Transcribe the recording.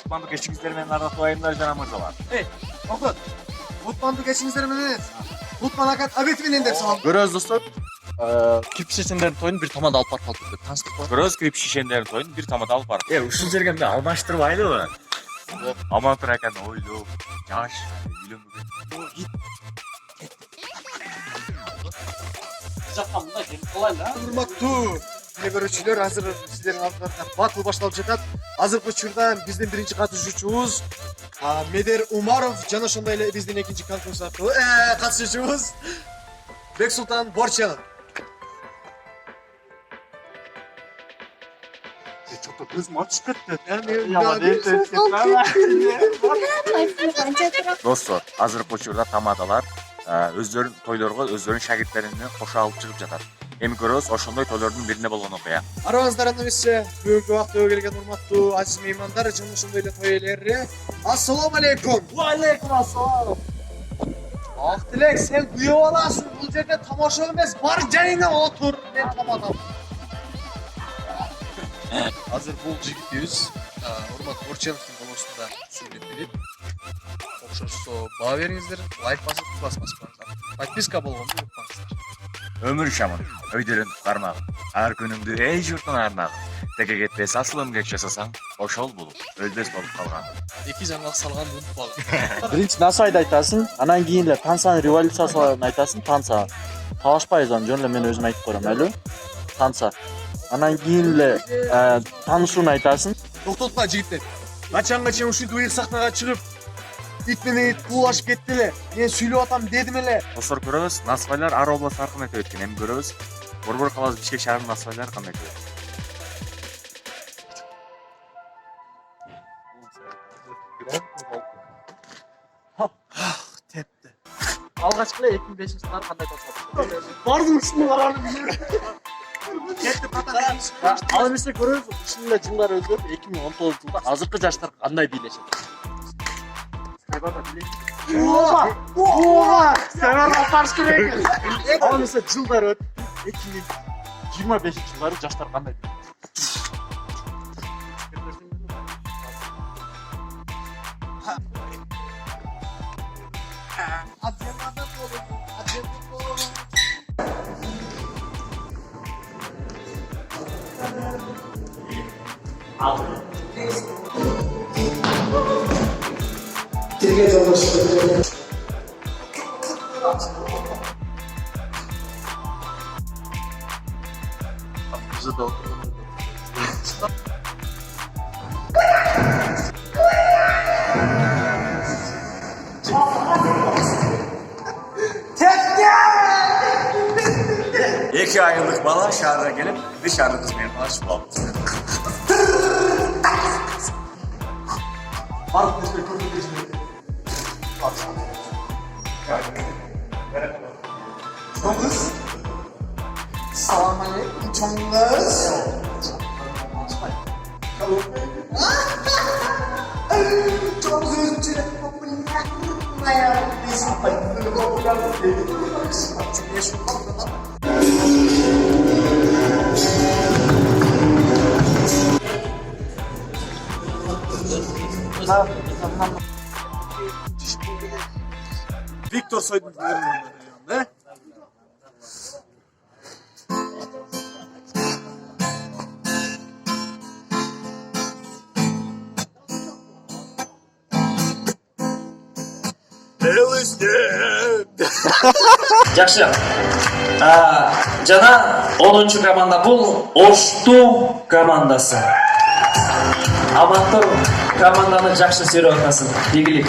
Kutmandık eşinizleri menен arda toyunlar жана мырзалар. Ey, okut. Kutmandık eşinizleri menен. Kutman akat abet menен деп салам. Көрөбүз достор. Кирпичесиндердин тоюн бир тамада алып барып калдык деп тааныстык го. Кыргыз кирип шишендердин тоюн бир тамада алып барып. Ушул жерге мына алмаштырбайлыбы? Амантыр аканы ойлоп, жаш, үйлөнбөгөн. Жактан мындай келип калайын да. Урматтуу көрүүчүлөр, азыр сиздердин алдыңарда батыл башталып жатат. Азыркы учурда биздин биринчи катышуучубуз Медер Умаров жана ошондой эле биздин экинчи конкурс аркылуу катышуучубуз Бексултан Борченов. Что-то көзүм ачып кетти. Достор, азыркы учурда тамадалар өздөрүнүн тойлорго өздөрүнүн шагирттерине кошо алып чыгып жатат. Эми көрөбүз ошондой тойлордун бирине болгон окуя. Арабыздар эмесе, бүгүнкү убакта келген урматтуу азиз меймандар жана ошондой эле той ээлери. Ассалому алейкум. Ва алейкум ассалам. Ак тилек, сен күйөп аласың. Бул жерде тамаша эмес, бар жайыңа отур. Мен тамадам. Азыр бул жигитибиз урматтуу Борченовдун голосунда сүйлөп берет. Окшошсо баа бериңиздер, лайк басып, баспаңыздар. Подписка болгонду унутпаңыздар. Өмүр шамын, өйдөрүн кармагын. Ар күнүңдү эй журттун арнагын. Теке кетпес асыл эмгек жасасаң, ошол болуп, өлбөс болуп калган. Эки жаңгак салганды унутпагын. Биринчи насайды айтасың, анан кийин эле тансанын революциясын айтасың, танса. Талашпайбыз аны, жөн эле мен өзүм айтып коем, өлү. Танса. Анан кийин эле таанышууну айтасың. Токтотпа жигиттер. Качанга чейин ушинтип ыйык сахнага чыгып, ит менен ит куулашып кетти эле. Мен сүйлөп атам дедим эле. Достор көрөбүз, насыбайлар ар област аркылуу өтүп кеткен. Эми көрөбүз, Борбор каласы Бишкек шаарынын насыбайлары кандай өтөт. Тепти. Алгачкы эле 2005-жылдары кандай тосолду? Бардым ушуну каранып. Ал эмесе көрөбүз, ушул эле жылдар өзгөрүп 2019-жылда азыркы жаштар кандай бийлешет? Сен аны карш керек. Ал эмесе жылдар өтүп 2025-жылдары жаштар кандай бийлешет? Тирге жалгаш. Эки айылдык бала шаарга келип, дышарда кыз менен таанышып калды. Барып бизге көрсөтүңүз. Чоңгуз. Салам алейкум, чоңгуз. Чоңгуз өзүнчө Виктор Сойдун да? Жакшы. Жана 10-чу команда бул Ошту командасы. Амантор команданы жакшы сүйрөп атасың. Ийгилик.